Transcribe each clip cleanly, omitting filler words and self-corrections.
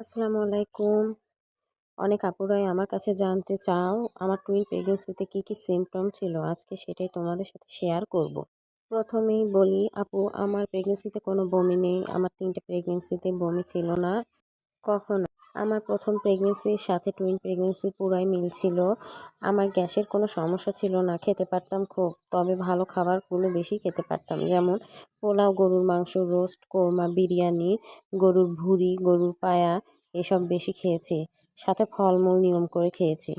আসসালামু আলাইকুম। অনেক আপুরাই আমার কাছে জানতে চাও আমার টুইন প্রেগন্যান্সিতে কি সিম্পটম ছিল। আজকে সেটাই তোমাদের সাথে শেয়ার করব। প্রথমেই বলি আপু, আমার প্রেগন্যান্সিতে কোনো বমি নেই। আমার ৩টে প্রেগন্যান্সিতে বমি ছিল না কখনো। আমার প্রথম প্রেগন্যান্সির সাথে টুইন প্রেগন্যান্সি পুরাই মিল ছিল। আমার গ্যাসের কোনো সমস্যা ছিল না, খেতে পারতাম খুব। তবে ভালো খাবারগুলো বেশি খেতে পারতাম, যেমন পোলাও, গরুর মাংস, রোস্ট, কোরমা, বিরিয়ানি, গরুর ভুঁড়ি, গরুর পায়া এসব বেশি খেয়েছি। সাথে ফলমূল নিয়ম করে খেয়েছি।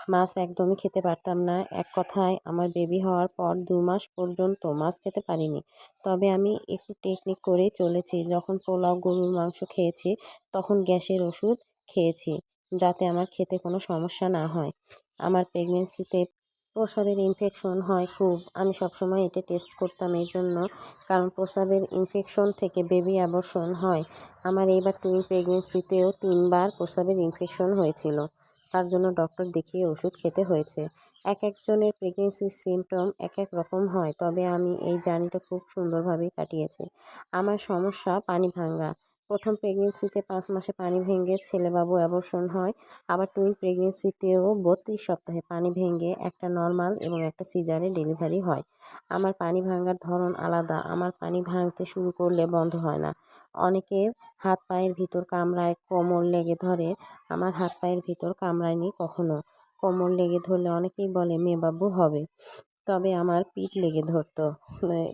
মাছ একদমই খেতে পারতাম না। এক কথায় আমার বেবি হওয়ার পর ২ মাস পর্যন্ত মাছ খেতে পারিনি। তবে আমি একটু টেকনিক করেই চলেছি। যখন পোলাও, গরুর মাংস খেয়েছি তখন গ্যাসের ওষুধ খেয়েছি, যাতে আমার খেতে কোনো সমস্যা না হয়। আমার প্রেগনেন্সিতে প্রস্রাবের ইনফেকশন হয় খুব। আমি সবসময় এটা টেস্ট করতাম এই জন্য, কারণ প্রস্রাবের ইনফেকশন থেকে বেবি অ্যাবর্শন হয়। আমার এইবার টুইন প্রেগনেন্সিতেও ৩ বার প্রস্রাবের ইনফেকশন হয়েছিল। তার জন্য ডক্টর দেখিয়ে ওষুধ খেতে হয়েছে। এক একজনের প্রেগনেন্সির সিমটম এক এক রকম হয়, তবে আমি এই জার্নিটা খুব সুন্দরভাবেই কাটিয়েছি। আমার সমস্যা পানি ভাঙ্গা। প্রথম প্রেগনেন্সিতে ৫ মাসে পানি ভেঙে ছেলেবাবু অ্যাবর্শন হয়। আবার টুইন প্রেগনেন্সিতেও ৩২ সপ্তাহে পানি ভেঙে একটা নর্মাল এবং একটা সিজারে ডেলিভারি হয়। আমার পানি ভাঙার ধরন আলাদা। আমার পানি ভাঙতে শুরু করলে বন্ধ হয় না। অনেকের হাত পায়ের ভিতর কামড়ায়, কোমর লেগে ধরে। আমার হাত পায়ের ভিতর কামড়ায়নি কখনো। কোমর লেগে ধরলে অনেকেই বলে মেয়েবাবু হবে। তবে আমার পিঠ লেগে ধরতো।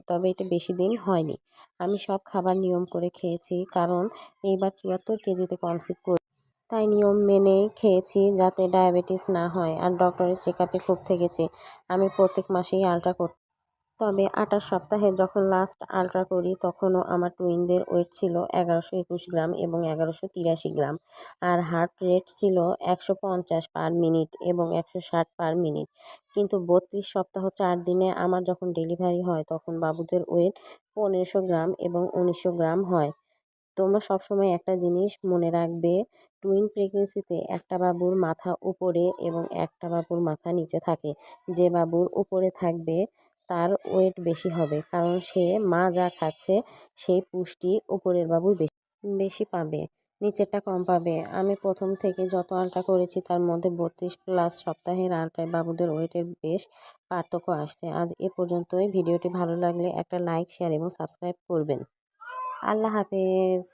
তবে এটা বেশি দিন হয়নি। আমি সব খাবার নিয়ম করে খেয়েছি, কারণ এইবার ৭৪ কেজিতে কনসিভ করি। তাই নিয়ম মেনেই খেয়েছি যাতে ডায়াবেটিস না হয়। আর ডক্টরের চেকআপে খুব থেকেছি। আমি প্রত্যেক মাসেই আল্ট্রা করতাম। তবে ২৮ সপ্তাহে যখন লাস্ট আল্ট্রা করি তখনও আমার টুইনদের ওয়েট ছিল ১১২১ গ্রাম এবং ১১৮৩ গ্রাম। আর হার্ট রেট ছিল ১৫০ পার মিনিট এবং ১৬০ পার মিনিট। কিন্তু ৩২ সপ্তাহ ৪ দিনে আমার যখন ডেলিভারি হয় তখন বাবুদের ওয়েট ১৫০০ গ্রাম এবং ১৯০০ গ্রাম হয়। তোমরা সবসময় একটা জিনিস মনে রাখবে, টুইন প্রেগনেন্সিতে একটা বাবুর মাথা উপরে এবং একটা বাবুর মাথা নিচে থাকে। যে বাবুর উপরে থাকবে তার ওয়েট বেশি হবে, কারণ সে মা যা খাচ্ছে সেই পুষ্টি উপরের বাবুই বেশি পাবে, নিচেরটা কম পাবে। আমি প্রথম থেকে যত আল্ট্রা করেছি তার মধ্যে ৩২+ সপ্তাহের আল্ট্রায় বাবুদের ওয়েটের বেশ পার্থক্য আসছে। আজ এ পর্যন্তই। ভিডিওটি ভালো লাগলে একটা লাইক, শেয়ার এবং সাবস্ক্রাইব করবেন। আল্লাহ হাফেজ।